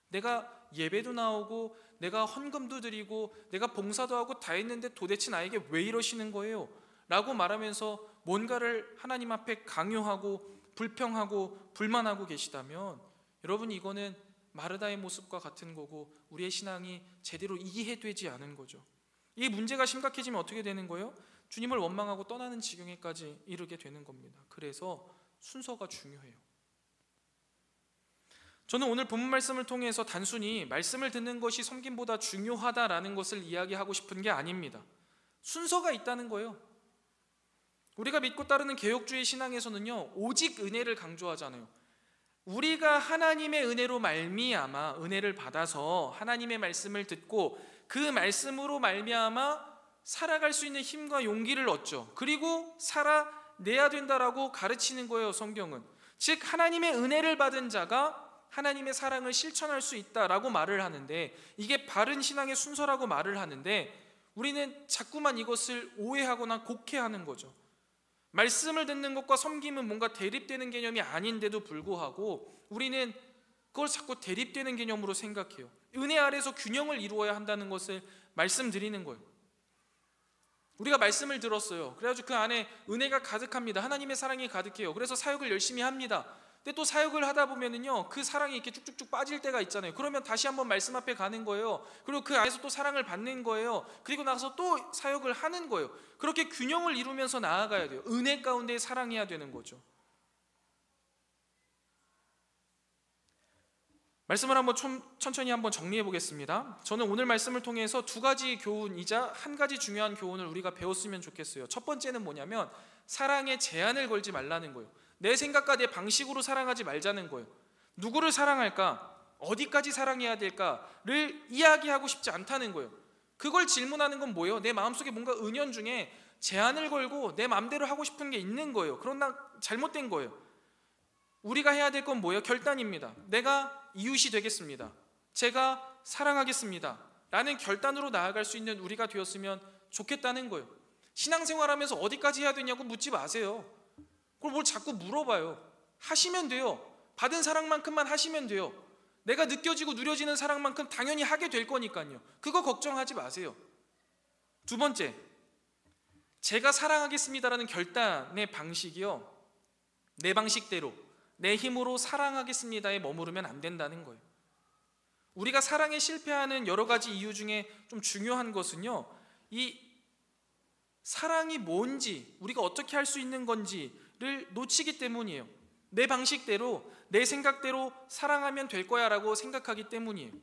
내가 예배도 나오고 내가 헌금도 드리고 내가 봉사도 하고 다 했는데 도대체 나에게 왜 이러시는 거예요? 라고 말하면서 뭔가를 하나님 앞에 강요하고 불평하고 불만하고 계시다면 여러분, 이거는 마르다의 모습과 같은 거고 우리의 신앙이 제대로 이해되지 않은 거죠. 이 문제가 심각해지면 어떻게 되는 거예요? 주님을 원망하고 떠나는 지경에까지 이르게 되는 겁니다. 그래서 순서가 중요해요. 저는 오늘 본문 말씀을 통해서 단순히 말씀을 듣는 것이 섬김보다 중요하다라는 것을 이야기하고 싶은 게 아닙니다. 순서가 있다는 거예요. 우리가 믿고 따르는 개혁주의 신앙에서는요, 오직 은혜를 강조하잖아요. 우리가 하나님의 은혜로 말미암아 은혜를 받아서 하나님의 말씀을 듣고 그 말씀으로 말미암아 살아갈 수 있는 힘과 용기를 얻죠. 그리고 살아내야 된다라고 가르치는 거예요, 성경은. 즉 하나님의 은혜를 받은 자가 하나님의 사랑을 실천할 수 있다라고 말을 하는데, 이게 바른 신앙의 순서라고 말을 하는데 우리는 자꾸만 이것을 오해하거나 곡해하는 거죠. 말씀을 듣는 것과 섬김은 뭔가 대립되는 개념이 아닌데도 불구하고 우리는 그걸 자꾸 대립되는 개념으로 생각해요. 은혜 아래서 균형을 이루어야 한다는 것을 말씀드리는 거예요. 우리가 말씀을 들었어요. 그래가지고 그 안에 은혜가 가득합니다. 하나님의 사랑이 가득해요. 그래서 사역을 열심히 합니다. 근데 또 사역을 하다 보면은요, 그 사랑이 이렇게 쭉쭉쭉 빠질 때가 있잖아요. 그러면 다시 한번 말씀 앞에 가는 거예요. 그리고 그 안에서 또 사랑을 받는 거예요. 그리고 나서 또 사역을 하는 거예요. 그렇게 균형을 이루면서 나아가야 돼요. 은혜 가운데 사랑해야 되는 거죠. 말씀을 한번 천천히 한번 정리해 보겠습니다. 저는 오늘 말씀을 통해서 두 가지 교훈이자 한 가지 중요한 교훈을 우리가 배웠으면 좋겠어요. 첫 번째는 뭐냐면 사랑에 제한을 걸지 말라는 거예요. 내 생각과 내 방식으로 사랑하지 말자는 거예요. 누구를 사랑할까? 어디까지 사랑해야 될까를 이야기하고 싶지 않다는 거예요. 그걸 질문하는 건 뭐예요? 내 마음속에 뭔가 은연중에 제한을 걸고 내 마음대로 하고 싶은 게 있는 거예요. 그러나 잘못된 거예요. 우리가 해야 될 건 뭐예요? 결단입니다. 내가 이웃이 되겠습니다. 제가 사랑하겠습니다. 라는 결단으로 나아갈 수 있는 우리가 되었으면 좋겠다는 거예요. 신앙생활하면서 어디까지 해야 되냐고 묻지 마세요. 그걸 뭘 자꾸 물어봐요. 하시면 돼요. 받은 사랑만큼만 하시면 돼요. 내가 느껴지고 누려지는 사랑만큼 당연히 하게 될 거니까요. 그거 걱정하지 마세요. 두 번째, 제가 사랑하겠습니다라는 결단의 방식이요, 내 방식대로 내 힘으로 사랑하겠습니다에 머무르면 안 된다는 거예요. 우리가 사랑에 실패하는 여러 가지 이유 중에 좀 중요한 것은요, 이 사랑이 뭔지, 우리가 어떻게 할 수 있는 건지를 놓치기 때문이에요. 내 방식대로 내 생각대로 사랑하면 될 거야 라고 생각하기 때문이에요.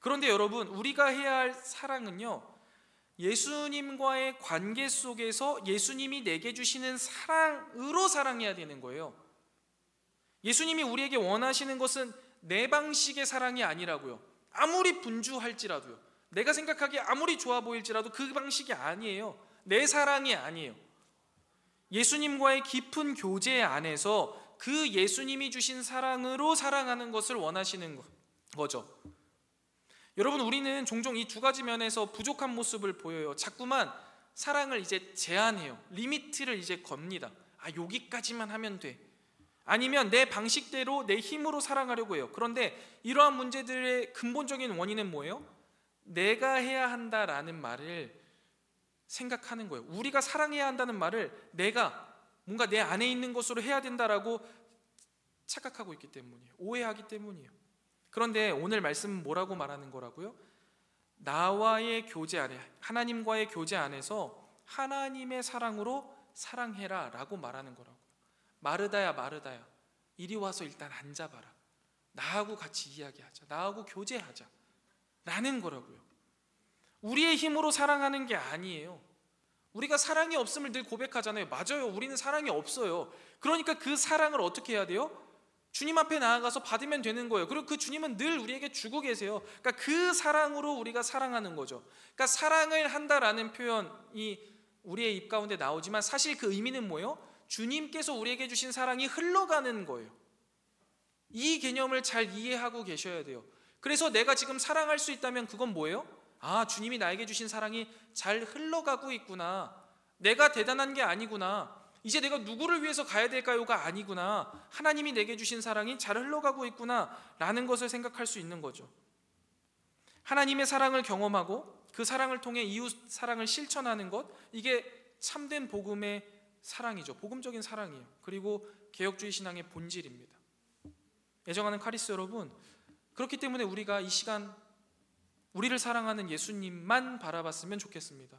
그런데 여러분, 우리가 해야 할 사랑은요, 예수님과의 관계 속에서 예수님이 내게 주시는 사랑으로 사랑해야 되는 거예요. 예수님이 우리에게 원하시는 것은 내 방식의 사랑이 아니라고요. 아무리 분주할지라도요, 내가 생각하기에 아무리 좋아 보일지라도 그 방식이 아니에요. 내 사랑이 아니에요. 예수님과의 깊은 교제 안에서 그 예수님이 주신 사랑으로 사랑하는 것을 원하시는 거죠. 여러분, 우리는 종종 이 두 가지 면에서 부족한 모습을 보여요. 자꾸만 사랑을 이제 제한해요. 리미트를 이제 겁니다. 여기까지만 하면 돼. 아니면 내 방식대로 내 힘으로 사랑하려고 해요. 그런데 이러한 문제들의 근본적인 원인은 뭐예요? 내가 해야 한다라는 말을 생각하는 거예요. 우리가 사랑해야 한다는 말을 내가 뭔가 내 안에 있는 것으로 해야 된다라고 착각하고 있기 때문이에요. 오해하기 때문이에요. 그런데 오늘 말씀은 뭐라고 말하는 거라고요? 나와의 교제 안에, 하나님과의 교제 안에서 하나님의 사랑으로 사랑해라 라고 말하는 거라고요. 마르다야, 마르다야, 이리 와서 일단 앉아봐라. 나하고 같이 이야기하자. 나하고 교제하자 라는 거라고요. 우리의 힘으로 사랑하는 게 아니에요. 우리가 사랑이 없음을 늘 고백하잖아요. 맞아요. 우리는 사랑이 없어요. 그러니까 그 사랑을 어떻게 해야 돼요? 주님 앞에 나아가서 받으면 되는 거예요. 그리고 그 주님은 늘 우리에게 주고 계세요. 그러니까 그 사랑으로 우리가 사랑하는 거죠. 그러니까 사랑을 한다라는 표현이 우리의 입 가운데 나오지만 사실 그 의미는 뭐예요? 주님께서 우리에게 주신 사랑이 흘러가는 거예요. 이 개념을 잘 이해하고 계셔야 돼요. 그래서 내가 지금 사랑할 수 있다면 그건 뭐예요? 아, 주님이 나에게 주신 사랑이 잘 흘러가고 있구나. 내가 대단한 게 아니구나. 이제 내가 누구를 위해서 가야 될까요가 아니구나. 하나님이 내게 주신 사랑이 잘 흘러가고 있구나 라는 것을 생각할 수 있는 거죠. 하나님의 사랑을 경험하고 그 사랑을 통해 이웃 사랑을 실천하는 것, 이게 참된 복음의 사랑이죠. 복음적인 사랑이에요. 그리고 개혁주의 신앙의 본질입니다. 애정하는 카리스 여러분, 그렇기 때문에 우리가 이 시간 우리를 사랑하는 예수님만 바라봤으면 좋겠습니다.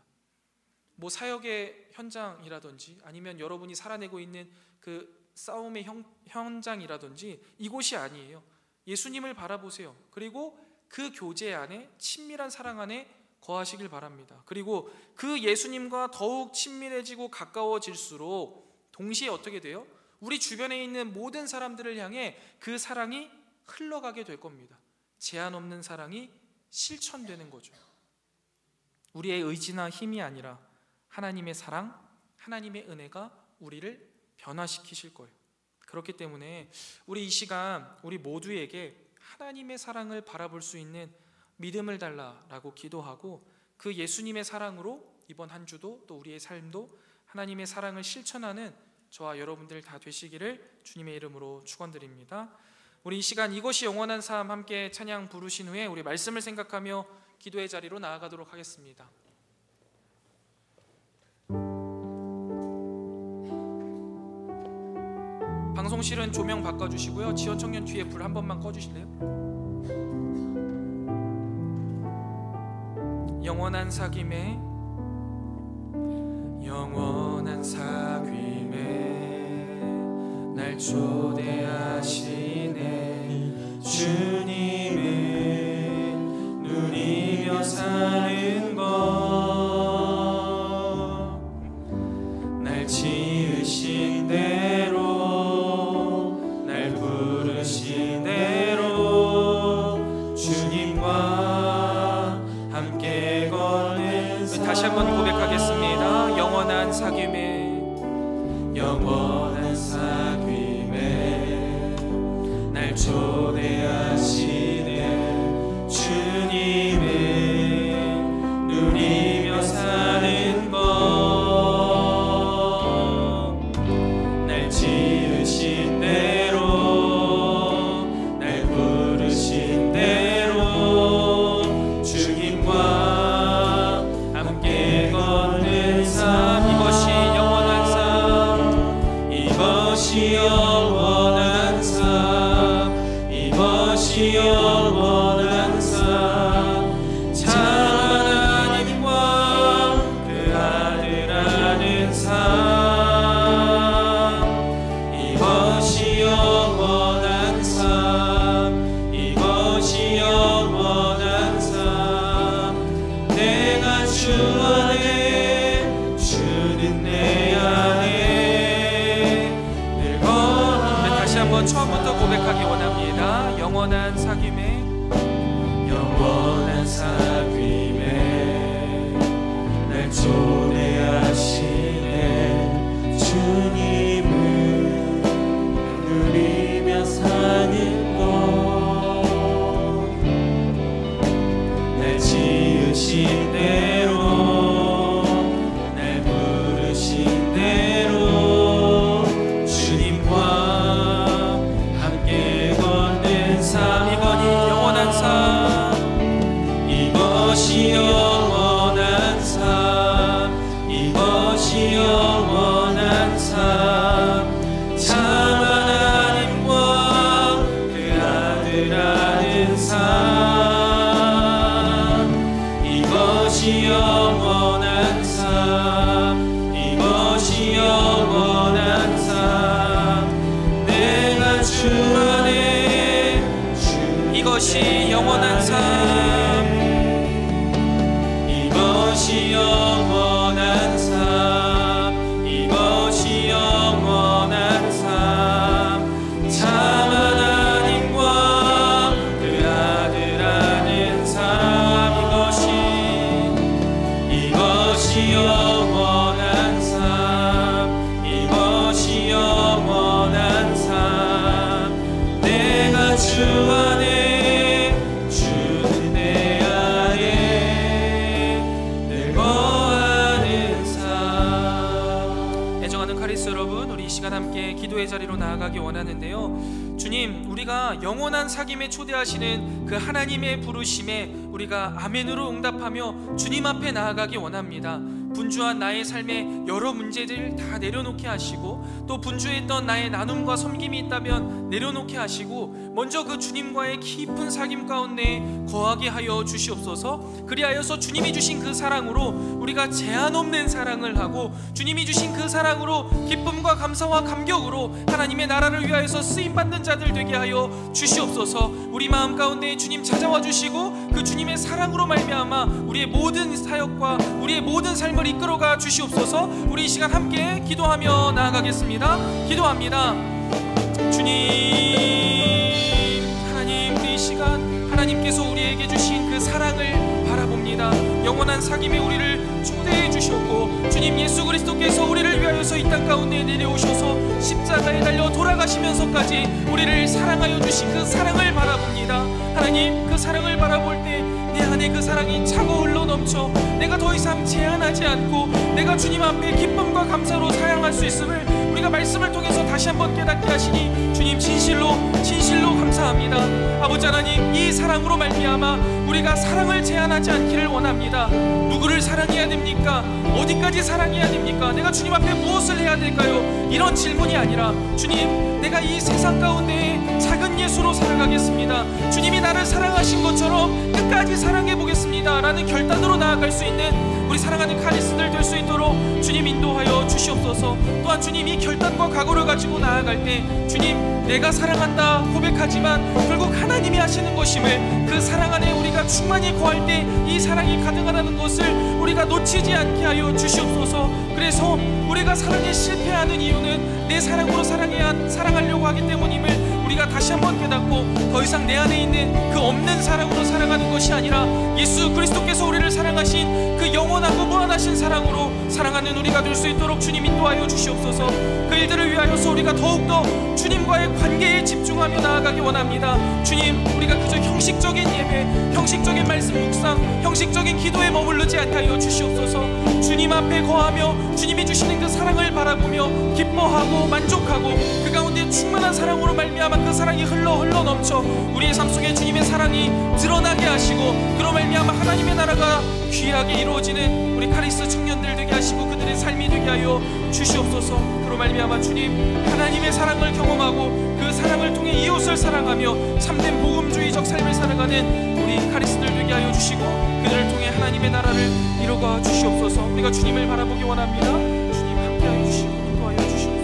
뭐 사역의 현장이라든지 아니면 여러분이 살아내고 있는 그 싸움의 현장이라든지 이곳이 아니에요. 예수님을 바라보세요. 그리고 그 교제 안에, 친밀한 사랑 안에 거하시길 바랍니다. 그리고 그 예수님과 더욱 친밀해지고 가까워질수록 동시에 어떻게 돼요? 우리 주변에 있는 모든 사람들을 향해 그 사랑이 흘러가게 될 겁니다. 제한 없는 사랑이 실천되는 거죠. 우리의 의지나 힘이 아니라 하나님의 사랑, 하나님의 은혜가 우리를 변화시키실 거예요. 그렇기 때문에 우리 이 시간 우리 모두에게 하나님의 사랑을 바라볼 수 있는 믿음을 달라라고 기도하고, 그 예수님의 사랑으로 이번 한 주도 또 우리의 삶도 하나님의 사랑을 실천하는 저와 여러분들 다 되시기를 주님의 이름으로 축원드립니다. 우리 이 시간 이것이 영원한 삶 함께 찬양 부르신 후에 우리 말씀을 생각하며 기도의 자리로 나아가도록 하겠습니다. 방송실은 조명 바꿔주시고요. 지원청년 뒤에 불 한 번만 꺼주실래요? 영원한 사귐에 날 초대하시네. 주님을 누리며 사는 것, 날 지으신 대로, 날 부르신 대로 주님과 함께 걷는 삶. 다시 한번 고백하겠습니다. 영원한 사귐에, 영원한 사귐에 날 초대하시네. 주님을 누리며 사는 것, 날 지으신 대로, 날 부르신 대로 주님과 함께 걷는 삶. 이것이 영원한 삶, 이것이 영원한 삶, 이것이 영원한 삶. 참 하나님과 그 아들 아는 삶, 이것이 영원한 삶, 이것이 영원한 삶. 내가 주 안에, 주는 내 안에 늘 거하네. 다시 한번 처음부터 고백하기 원합니다. 영원한 사귐에, 영원한 사귐에 날 초대하시네. 주님을 누리며 사는 것, 날 지으신 대로, 날 부르신 대로 주님과 함께 걷는 삶. 이거니 영원한 삶, 이것이 영원한 삶, 이것이 영원한 삶. 참 하나님과 그 아들 아는 삶, 이것이 영원한 삶, 이것이 영원한 삶. 내가 주 안에, 이것이 영원한 삶, 이것이 영원한 삶, 이것이 영원한 삶. 참 하나님과 그 아들 아는 삶, 이것이 영원한 삶, 이것이 영원한 삶. 내가 주 안에, 자리로 나아가기 원하는데요, 주님, 우리가 영원한 사귐에 초대하시는 그 하나님의 부르심에 우리가 아멘으로 응답하며 주님 앞에 나아가기 원합니다. 분주한 나의 삶에 여러 문제들 다 내려놓게 하시고, 또 분주했던 나의 나눔과 섬김이 있다면 내려놓게 하시고, 먼저 그 주님과의 깊은 사귐 가운데 거하게 하여 주시옵소서. 그리하여서 주님이 주신 그 사랑으로 우리가 제한 없는 사랑을 하고, 주님이 주신 그 사랑으로 기쁨과 감사와 감격으로 하나님의 나라를 위하여서 쓰임받는 자들 되게 하여 주시옵소서. 우리 마음 가운데 주님 찾아와 주시고, 그 주님의 사랑으로 말미암아 우리의 모든 사역과 우리의 모든 삶을 이끌어가 주시옵소서. 우리 이 시간 함께 기도하며 나아가겠습니다. 기도합니다. 주님, 하나님, 우리 이 시간 하나님께서 우리에게 주신 그 사랑을 바라봅니다. 영원한 사귐에 우리를 초대해 주셨고, 주님 예수 그리스도께서 우리를 위하여서 이 땅 가운데 내려오셔서 십자가에 달려 돌아가시면서까지 우리를 사랑하여 주신 그 사랑을 바라봅니다. 하나님, 그 사랑을 바라볼 때 내 안에 그 사랑이 차고 흘러 넘쳐 내가 더 이상 제한하지 않고 내가 주님 앞에 기쁨과 감사로 사랑할 수 있음을 우리가 말씀을 통해서 다시 한번 깨닫게 하시니 주님 진실로 감사합니다. 아버지 하나님, 이 사랑으로 말미암아 우리가 사랑을 제한하지 않기를 원합니다. 누구를 사랑해야 됩니까? 어디까지 사랑해야 됩니까? 내가 주님 앞에 무엇을 해야 될까요? 이런 질문이 아니라, 주님, 내가 이 세상 가운데 작은 예수로 살아가겠습니다. 주님이 나를 사랑하신 것처럼 끝까지 사랑해 보겠습니다 라는 결단으로 나아갈 수 있는 우리 사랑하는 카리스들 될 수 있도록 주님 인도하여 주시옵소서. 또한 주님, 이 결단과 각오를 가지고 나아갈 때 주님, 내가 사랑한다 고백하지만 결국 하나님이 하시는 것임을, 그 사랑 안에 우리가 충만히 거할 때 이 사랑이 가능하다는 것을 우리가 놓치지 않게 하여 주시옵소서. 그래서 우리가 사랑에 실패하는 이유는 내 사랑으로 사랑하려고 하기 때문임을 우리가 다시 한번 깨닫고, 더 이상 내 안에 있는 그 없는 사랑으로 살아가는 것이 아니라 예수 그리스도께서 우리를 사랑하신 그 영원하고 무한하신 사랑으로 사랑하는 우리가 될 수 있도록 주님 인도하여 주시옵소서. 그 일들을 위하여서 우리가 더욱더 주님과의 관계에 집중하며 나아가기 원합니다. 주님, 우리가 그저 형식적인 예배, 형식적인 말씀 묵상, 형식적인 기도에 머무르지 않게 하여 주시옵소서. 주님 앞에 거하며 주님이 주시는 그 사랑을 바라보며 기뻐하고 만족하고, 그 가운데 충만한 사랑으로 말미암아 그 사랑이 흘러 넘쳐 우리의 삶 속에 주님의 사랑이 드러나게 하시고, 그로 말미암아 하나님의 나라가 귀하게 이루어지는 우리 카리스 청년들 되게 하시고 그들의 삶이 되게 하여 주시옵소서. 그로 말미암아 주님, 하나님의 사랑을 경험하고 그 사랑을 통해 이웃을 사랑하며 참된 복음주의적 삶을 살아가는 우리 카리스들 되게 하여 주시고, 그들을 통해 하나님의 나라를 이루어 주시옵소서. 우리가 주님을 바라보기 원합니다. 주님 함께하여 주시고 인도하여 주시옵소서.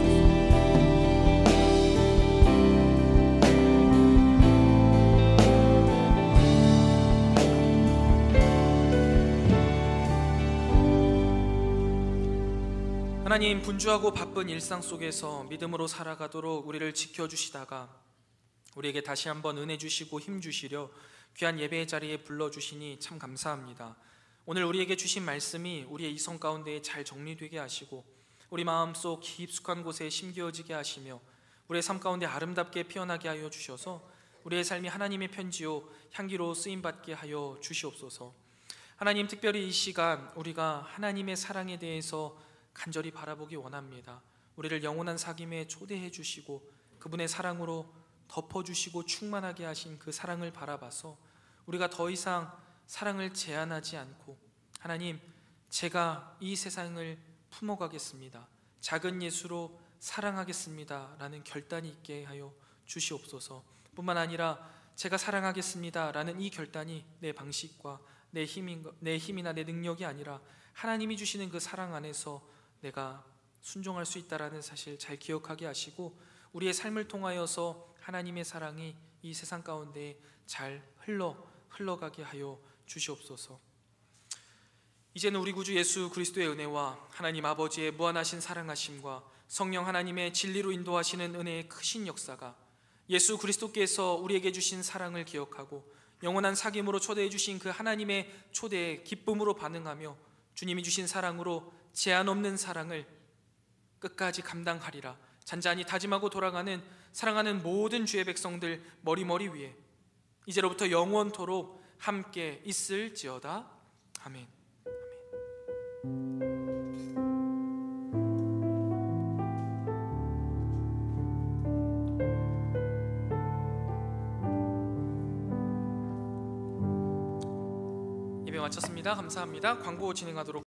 하나님, 분주하고 바쁜 일상 속에서 믿음으로 살아가도록 우리를 지켜주시다가 우리에게 다시 한번 은혜 주시고 힘 주시려 귀한 예배의 자리에 불러주시니 참 감사합니다. 오늘 우리에게 주신 말씀이 우리의 이성 가운데 잘 정리되게 하시고, 우리 마음속 깊숙한 곳에 심겨지게 하시며 우리의 삶 가운데 아름답게 피어나게 하여 주셔서 우리의 삶이 하나님의 편지요 향기로 쓰임받게 하여 주시옵소서. 하나님, 특별히 이 시간 우리가 하나님의 사랑에 대해서 간절히 바라보기 원합니다. 우리를 영원한 사귐에 초대해 주시고 그분의 사랑으로 덮어주시고 충만하게 하신 그 사랑을 바라봐서 우리가 더 이상 사랑을 제한하지 않고, 하나님, 제가 이 세상을 품어가겠습니다, 작은 예수로 사랑하겠습니다 라는 결단이 있게 하여 주시옵소서. 뿐만 아니라 제가 사랑하겠습니다 라는 이 결단이 내 방식과 내 힘이나 내 능력이 아니라 하나님이 주시는 그 사랑 안에서 내가 순종할 수 있다라는 사실 잘 기억하게 하시고, 우리의 삶을 통하여서 하나님의 사랑이 이 세상 가운데 잘 흘러가게 하여 주시옵소서. 이제는 우리 구주 예수 그리스도의 은혜와 하나님 아버지의 무한하신 사랑하심과 성령 하나님의 진리로 인도하시는 은혜의 크신 역사가, 예수 그리스도께서 우리에게 주신 사랑을 기억하고 영원한 사귐으로 초대해 주신 그 하나님의 초대에 기쁨으로 반응하며 주님이 주신 사랑으로 제한 없는 사랑을 끝까지 감당하리라 잔잔히 다짐하고 돌아가는 사랑하는 모든 주의 백성들 머리 위에 이제로부터 영원토록 함께 있을지어다. 아멘. 예배 마쳤습니다. 감사합니다. 광고 진행하도록